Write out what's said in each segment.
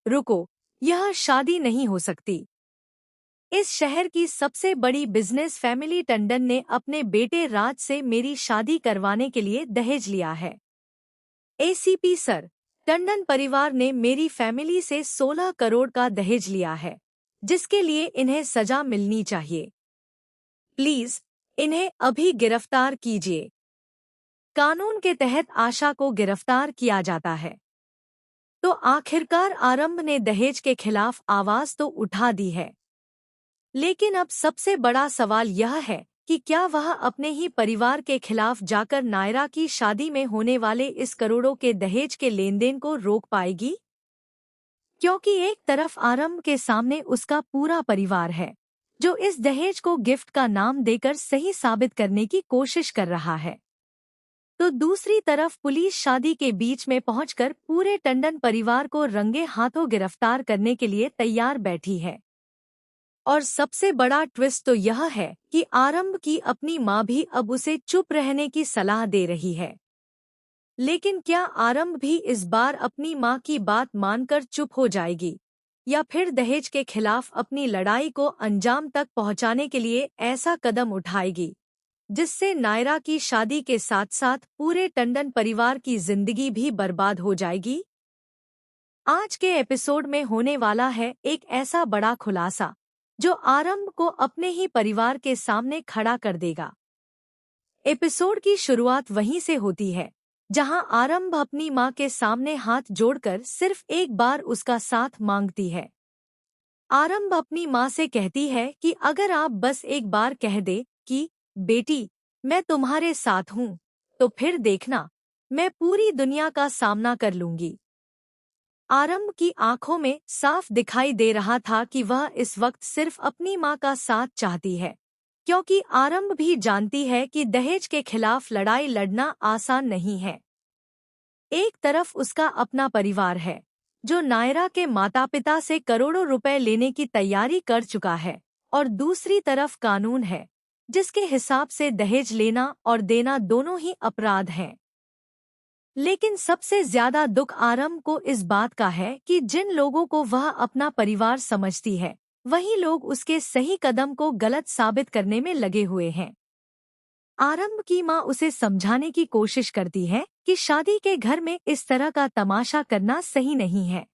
रुको, यह शादी नहीं हो सकती। इस शहर की सबसे बड़ी बिजनेस फैमिली टंडन ने अपने बेटे राज से मेरी शादी करवाने के लिए दहेज लिया है। एसीपी सर, टंडन परिवार ने मेरी फैमिली से 16 करोड़ का दहेज लिया है, जिसके लिए इन्हें सजा मिलनी चाहिए। प्लीज, इन्हें अभी गिरफ्तार कीजिए। कानून के तहत आशा को गिरफ्तार किया जाता है। तो आखिरकार आरंभ ने दहेज के खिलाफ आवाज तो उठा दी है, लेकिन अब सबसे बड़ा सवाल यह है कि क्या वह अपने ही परिवार के खिलाफ जाकर नायरा की शादी में होने वाले इस करोड़ों के दहेज के लेनदेन को रोक पाएगी? क्योंकि एक तरफ आरंभ के सामने उसका पूरा परिवार है, जो इस दहेज को गिफ्ट का नाम देकर सही साबित करने की कोशिश कर रहा है, तो दूसरी तरफ पुलिस शादी के बीच में पहुंचकर पूरे टंडन परिवार को रंगे हाथों गिरफ्तार करने के लिए तैयार बैठी है। और सबसे बड़ा ट्विस्ट तो यह है कि आरंभ की अपनी माँ भी अब उसे चुप रहने की सलाह दे रही है। लेकिन क्या आरंभ भी इस बार अपनी माँ की बात मानकर चुप हो जाएगी, या फिर दहेज के खिलाफ अपनी लड़ाई को अंजाम तक पहुँचाने के लिए ऐसा कदम उठाएगी जिससे नायरा की शादी के साथ साथ पूरे टंडन परिवार की जिंदगी भी बर्बाद हो जाएगी? आज के एपिसोड में होने वाला है एक ऐसा बड़ा खुलासा जो आरंभ को अपने ही परिवार के सामने खड़ा कर देगा। एपिसोड की शुरुआत वहीं से होती है जहां आरंभ अपनी मां के सामने हाथ जोड़कर सिर्फ एक बार उसका साथ मांगती है। आरंभ अपनी मां से कहती है कि अगर आप बस एक बार कह दे कि बेटी, मैं तुम्हारे साथ हूं, तो फिर देखना, मैं पूरी दुनिया का सामना कर लूंगी। आरंभ की आंखों में साफ दिखाई दे रहा था कि वह इस वक्त सिर्फ अपनी मां का साथ चाहती है, क्योंकि आरंभ भी जानती है कि दहेज के खिलाफ लड़ाई लड़ना आसान नहीं है। एक तरफ उसका अपना परिवार है, जो नायरा के माता पिता से करोड़ों रुपए लेने की तैयारी कर चुका है, और दूसरी तरफ कानून है, जिसके हिसाब से दहेज लेना और देना दोनों ही अपराध हैं। लेकिन सबसे ज्यादा दुख आरंभ को इस बात का है कि जिन लोगों को वह अपना परिवार समझती है, वही लोग उसके सही कदम को गलत साबित करने में लगे हुए हैं। आरंभ की मां उसे समझाने की कोशिश करती है कि शादी के घर में इस तरह का तमाशा करना सही नहीं है।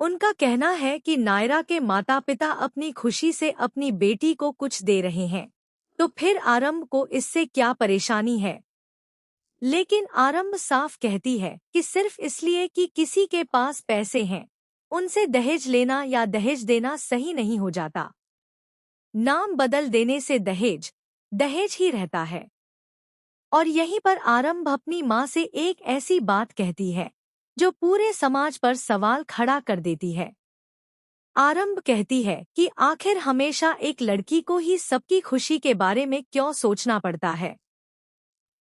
उनका कहना है कि नायरा के माता पिता अपनी खुशी से अपनी बेटी को कुछ दे रहे हैं, तो फिर आरंभ को इससे क्या परेशानी है। लेकिन आरंभ साफ कहती है कि सिर्फ इसलिए कि किसी के पास पैसे हैं, उनसे दहेज लेना या दहेज देना सही नहीं हो जाता। नाम बदल देने से दहेज दहेज ही रहता है। और यहीं पर आरंभ अपनी माँ से एक ऐसी बात कहती है जो पूरे समाज पर सवाल खड़ा कर देती है। आरंभ कहती है कि आखिर हमेशा एक लड़की को ही सबकी खुशी के बारे में क्यों सोचना पड़ता है।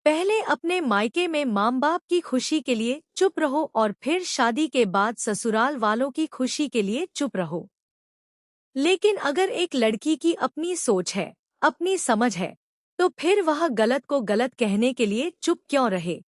पहले अपने मायके में माँ बाप की खुशी के लिए चुप रहो और फिर शादी के बाद ससुराल वालों की खुशी के लिए चुप रहो। लेकिन अगर एक लड़की की अपनी सोच है, अपनी समझ है, तो फिर वह गलत को गलत कहने के लिए चुप क्यों रहे।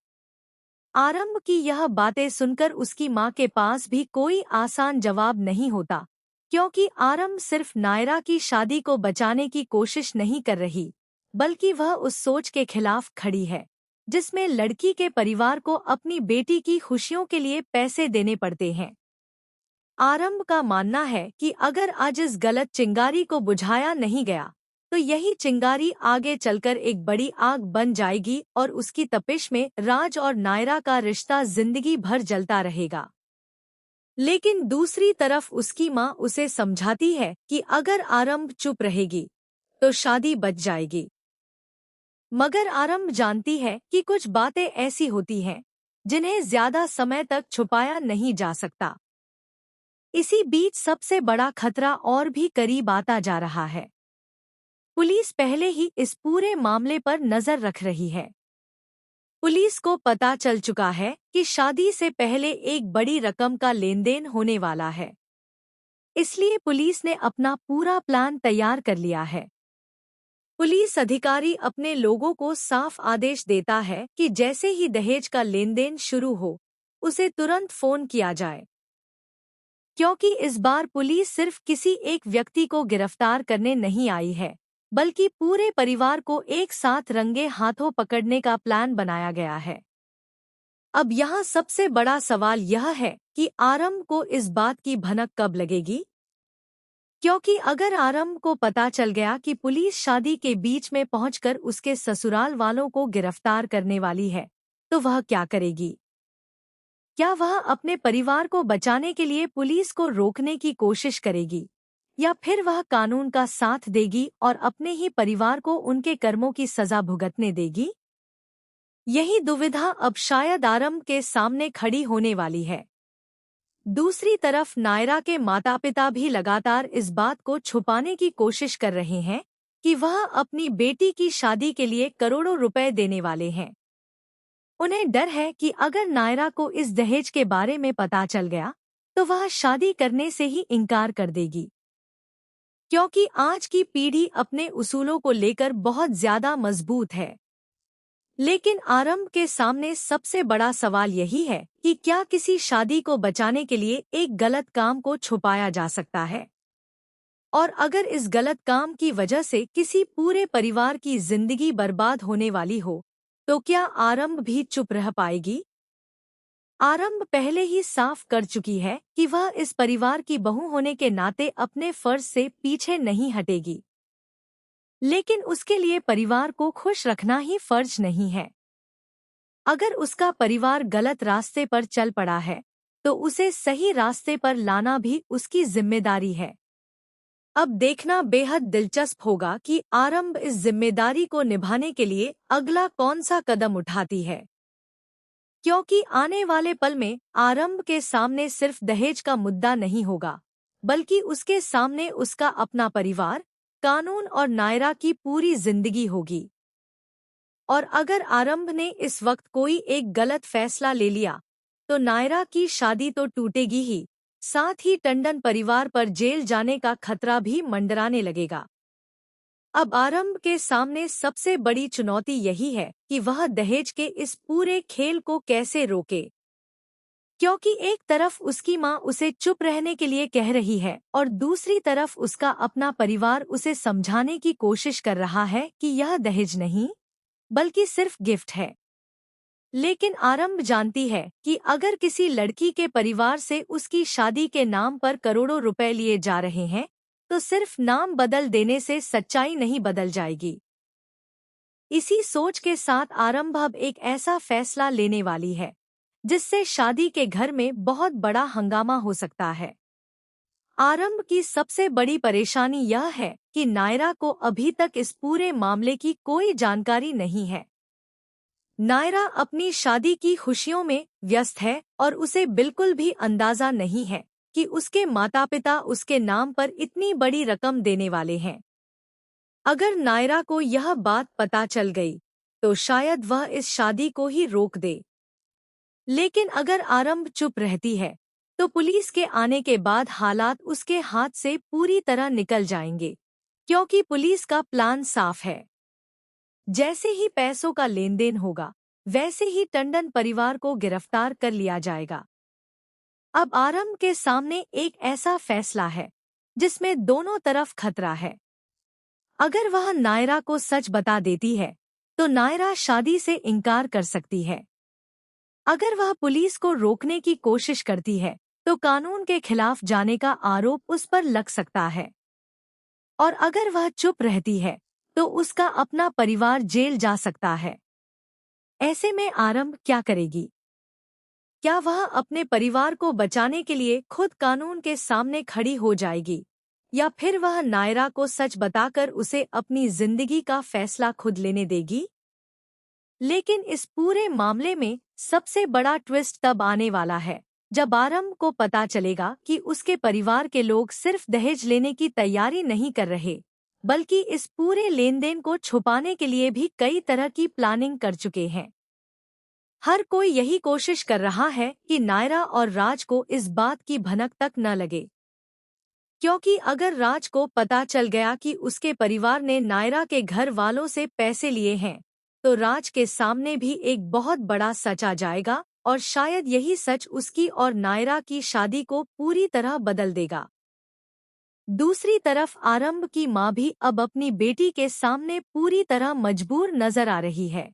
आरंभ की यह बातें सुनकर उसकी माँ के पास भी कोई आसान जवाब नहीं होता, क्योंकि आरंभ सिर्फ नायरा की शादी को बचाने की कोशिश नहीं कर रही, बल्कि वह उस सोच के खिलाफ खड़ी है जिसमें लड़की के परिवार को अपनी बेटी की खुशियों के लिए पैसे देने पड़ते हैं। आरंभ का मानना है कि अगर आज इस गलत चिंगारी को बुझाया नहीं गया, तो यही चिंगारी आगे चलकर एक बड़ी आग बन जाएगी और उसकी तपिश में राज और नायरा का रिश्ता जिंदगी भर जलता रहेगा। लेकिन दूसरी तरफ उसकी माँ उसे समझाती है कि अगर आरंभ चुप रहेगी, तो शादी बच जाएगी। मगर आरंभ जानती है कि कुछ बातें ऐसी होती हैं जिन्हें ज्यादा समय तक छुपाया नहीं जा सकता। इसी बीच सबसे बड़ा खतरा और भी करीब आता जा रहा है। पुलिस पहले ही इस पूरे मामले पर नजर रख रही है। पुलिस को पता चल चुका है कि शादी से पहले एक बड़ी रकम का लेनदेन होने वाला है। इसलिए पुलिस ने अपना पूरा प्लान तैयार कर लिया है। पुलिस अधिकारी अपने लोगों को साफ आदेश देता है कि जैसे ही दहेज का लेनदेन शुरू हो, उसे तुरंत फोन किया जाए। क्योंकि इस बार पुलिस सिर्फ किसी एक व्यक्ति को गिरफ्तार करने नहीं आई है, बल्कि पूरे परिवार को एक साथ रंगे हाथों पकड़ने का प्लान बनाया गया है। अब यहाँ सबसे बड़ा सवाल यह है कि आरंभ को इस बात की भनक कब लगेगी, क्योंकि अगर आरंभ को पता चल गया कि पुलिस शादी के बीच में पहुंचकर उसके ससुराल वालों को गिरफ्तार करने वाली है, तो वह क्या करेगी? क्या वह अपने परिवार को बचाने के लिए पुलिस को रोकने की कोशिश करेगी, या फिर वह कानून का साथ देगी और अपने ही परिवार को उनके कर्मों की सजा भुगतने देगी? यही दुविधा अब शायद आरंभ के सामने खड़ी होने वाली है। दूसरी तरफ नायरा के माता पिता भी लगातार इस बात को छुपाने की कोशिश कर रहे हैं कि वह अपनी बेटी की शादी के लिए करोड़ों रुपए देने वाले हैं। उन्हें डर है कि अगर नायरा को इस दहेज के बारे में पता चल गया तो वह शादी करने से ही इनकार कर देगी, क्योंकि आज की पीढ़ी अपने उसूलों को लेकर बहुत ज्यादा मजबूत है। लेकिन आरंभ के सामने सबसे बड़ा सवाल यही है कि क्या किसी शादी को बचाने के लिए एक गलत काम को छुपाया जा सकता है? और अगर इस गलत काम की वजह से किसी पूरे परिवार की जिंदगी बर्बाद होने वाली हो, तो क्या आरंभ भी चुप रह पाएगी? आरंभ पहले ही साफ कर चुकी है कि वह इस परिवार की बहू होने के नाते अपने फर्ज से पीछे नहीं हटेगी। लेकिन उसके लिए परिवार को खुश रखना ही फर्ज नहीं है। अगर उसका परिवार गलत रास्ते पर चल पड़ा है, तो उसे सही रास्ते पर लाना भी उसकी जिम्मेदारी है। अब देखना बेहद दिलचस्प होगा कि आरंभ इस जिम्मेदारी को निभाने के लिए अगला कौन सा कदम उठाती है, क्योंकि आने वाले पल में आरंभ के सामने सिर्फ दहेज का मुद्दा नहीं होगा, बल्कि उसके सामने उसका अपना परिवार, कानून और नायरा की पूरी जिंदगी होगी। और अगर आरंभ ने इस वक्त कोई एक गलत फैसला ले लिया, तो नायरा की शादी तो टूटेगी ही, साथ ही टंडन परिवार पर जेल जाने का खतरा भी मंडराने लगेगा। अब आरंभ के सामने सबसे बड़ी चुनौती यही है कि वह दहेज के इस पूरे खेल को कैसे रोके, क्योंकि एक तरफ उसकी माँ उसे चुप रहने के लिए कह रही है और दूसरी तरफ उसका अपना परिवार उसे समझाने की कोशिश कर रहा है कि यह दहेज नहीं, बल्कि सिर्फ गिफ्ट है। लेकिन आरंभ जानती है कि अगर किसी लड़की के परिवार से उसकी शादी के नाम पर करोड़ों रुपए लिए जा रहे हैं, तो सिर्फ नाम बदल देने से सच्चाई नहीं बदल जाएगी। इसी सोच के साथ आरंभ अब एक ऐसा फैसला लेने वाली है जिससे शादी के घर में बहुत बड़ा हंगामा हो सकता है। आरंभ की सबसे बड़ी परेशानी यह है कि नायरा को अभी तक इस पूरे मामले की कोई जानकारी नहीं है। नायरा अपनी शादी की खुशियों में व्यस्त है और उसे बिल्कुल भी अंदाजा नहीं है कि उसके माता पिता उसके नाम पर इतनी बड़ी रकम देने वाले हैं। अगर नायरा को यह बात पता चल गई, तो शायद वह इस शादी को ही रोक दे। लेकिन अगर आरंभ चुप रहती है, तो पुलिस के आने के बाद हालात उसके हाथ से पूरी तरह निकल जाएंगे, क्योंकि पुलिस का प्लान साफ है। जैसे ही पैसों का लेन देन होगा, वैसे ही टंडन परिवार को गिरफ्तार कर लिया जाएगा। अब आरंभ के सामने एक ऐसा फैसला है जिसमें दोनों तरफ खतरा है। अगर वह नायरा को सच बता देती है, तो नायरा शादी से इनकार कर सकती है। अगर वह पुलिस को रोकने की कोशिश करती है, तो कानून के खिलाफ जाने का आरोप उस पर लग सकता है। और अगर वह चुप रहती है, तो उसका अपना परिवार जेल जा सकता है। ऐसे में आरंभ क्या करेगी? क्या वह अपने परिवार को बचाने के लिए खुद कानून के सामने खड़ी हो जाएगी, या फिर वह नायरा को सच बताकर उसे अपनी जिंदगी का फैसला खुद लेने देगी? लेकिन इस पूरे मामले में सबसे बड़ा ट्विस्ट तब आने वाला है जब आरंभ को पता चलेगा कि उसके परिवार के लोग सिर्फ दहेज लेने की तैयारी नहीं कर रहे, बल्कि इस पूरे लेनदेन को छुपाने के लिए भी कई तरह की प्लानिंग कर चुके हैं। हर कोई यही कोशिश कर रहा है कि नायरा और राज को इस बात की भनक तक न लगे, क्योंकि अगर राज को पता चल गया कि उसके परिवार ने नायरा के घर वालों से पैसे लिए हैं, तो राज के सामने भी एक बहुत बड़ा सच आ जाएगा और शायद यही सच उसकी और नायरा की शादी को पूरी तरह बदल देगा। दूसरी तरफ आरंभ की माँ भी अब अपनी बेटी के सामने पूरी तरह मजबूर नजर आ रही है।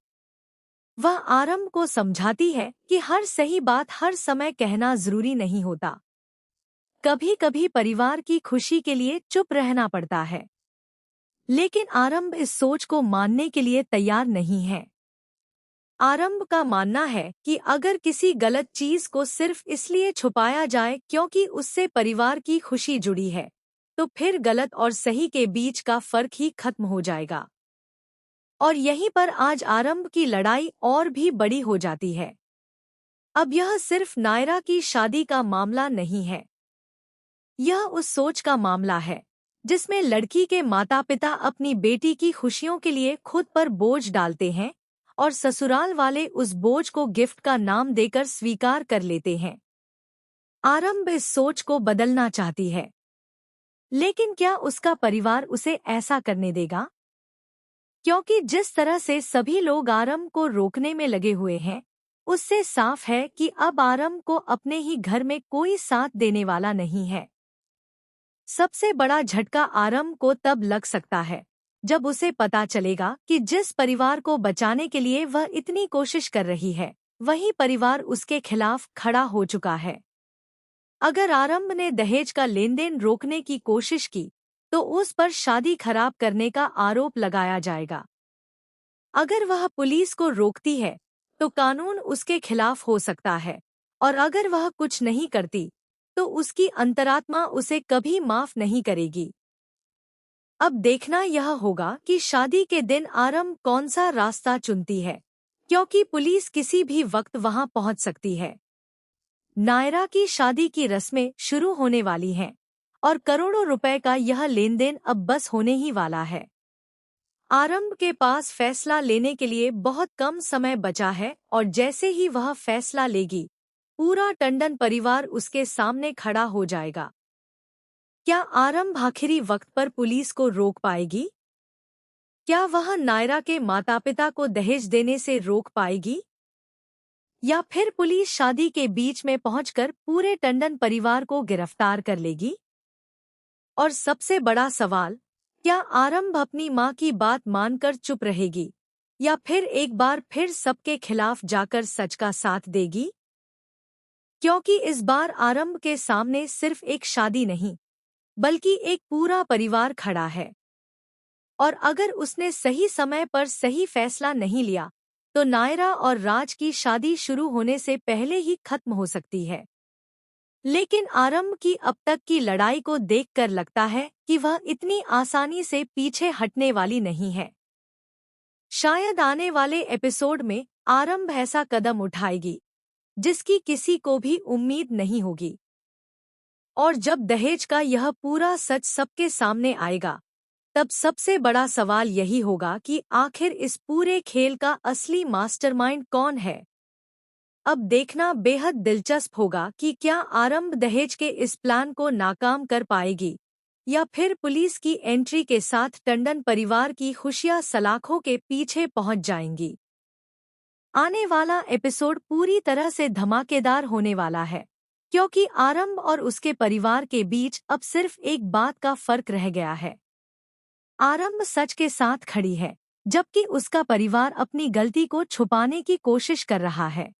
वह आरंभ को समझाती है कि हर सही बात हर समय कहना जरूरी नहीं होता। कभी कभी परिवार की खुशी के लिए चुप रहना पड़ता है। लेकिन आरंभ इस सोच को मानने के लिए तैयार नहीं है। आरंभ का मानना है कि अगर किसी गलत चीज को सिर्फ इसलिए छुपाया जाए क्योंकि उससे परिवार की खुशी जुड़ी है, तो फिर गलत और सही के बीच का फर्क ही खत्म हो जाएगा। और यहीं पर आज आरंभ की लड़ाई और भी बड़ी हो जाती है। अब यह सिर्फ नायरा की शादी का मामला नहीं है। यह उस सोच का मामला है जिसमें लड़की के माता पिता अपनी बेटी की खुशियों के लिए खुद पर बोझ डालते हैं और ससुराल वाले उस बोझ को गिफ्ट का नाम देकर स्वीकार कर लेते हैं। आरंभ इस सोच को बदलना चाहती है, लेकिन क्या उसका परिवार उसे ऐसा करने देगा? क्योंकि जिस तरह से सभी लोग आरंभ को रोकने में लगे हुए हैं, उससे साफ है कि अब आरंभ को अपने ही घर में कोई साथ देने वाला नहीं है। सबसे बड़ा झटका आरंभ को तब लग सकता है जब उसे पता चलेगा कि जिस परिवार को बचाने के लिए वह इतनी कोशिश कर रही है, वही परिवार उसके खिलाफ खड़ा हो चुका है। अगर आरंभ ने दहेज का लेन देन रोकने की कोशिश की, तो उस पर शादी खराब करने का आरोप लगाया जाएगा। अगर वह पुलिस को रोकती है, तो कानून उसके खिलाफ हो सकता है, और अगर वह कुछ नहीं करती, तो उसकी अंतरात्मा उसे कभी माफ नहीं करेगी। अब देखना यह होगा कि शादी के दिन आरंभ कौन सा रास्ता चुनती है, क्योंकि पुलिस किसी भी वक्त वहां पहुंच सकती है। नायरा की शादी की रस्में शुरू होने वाली हैं, और करोड़ों रुपए का यह लेन देन अब बस होने ही वाला है। आरंभ के पास फैसला लेने के लिए बहुत कम समय बचा है, और जैसे ही वह फैसला लेगी, पूरा टंडन परिवार उसके सामने खड़ा हो जाएगा। क्या आरंभ आखिरी वक्त पर पुलिस को रोक पाएगी? क्या वह नायरा के माता पिता को दहेज देने से रोक पाएगी? या फिर पुलिस शादी के बीच में पहुंचकर पूरे टंडन परिवार को गिरफ्तार कर लेगी? और सबसे बड़ा सवाल, क्या आरंभ अपनी मां की बात मानकर चुप रहेगी, या फिर एक बार फिर सबके खिलाफ जाकर सच का साथ देगी? क्योंकि इस बार आरंभ के सामने सिर्फ एक शादी नहीं, बल्कि एक पूरा परिवार खड़ा है। और अगर उसने सही समय पर सही फैसला नहीं लिया, तो नायरा और राज की शादी शुरू होने से पहले ही खत्म हो सकती है। लेकिन आरंभ की अब तक की लड़ाई को देखकर लगता है कि वह इतनी आसानी से पीछे हटने वाली नहीं है। शायद आने वाले एपिसोड में आरंभ ऐसा कदम उठाएगी जिसकी किसी को भी उम्मीद नहीं होगी। और जब दहेज का यह पूरा सच सबके सामने आएगा, तब सबसे बड़ा सवाल यही होगा कि आखिर इस पूरे खेल का असली मास्टरमाइंड कौन है। अब देखना बेहद दिलचस्प होगा कि क्या आरंभ दहेज के इस प्लान को नाकाम कर पाएगी, या फिर पुलिस की एंट्री के साथ टंडन परिवार की खुशियां सलाखों के पीछे पहुंच जाएंगी। आने वाला एपिसोड पूरी तरह से धमाकेदार होने वाला है, क्योंकि आरंभ और उसके परिवार के बीच अब सिर्फ एक बात का फर्क रह गया है। आरंभ सच के साथ खड़ी है, जबकि उसका परिवार अपनी गलती को छुपाने की कोशिश कर रहा है।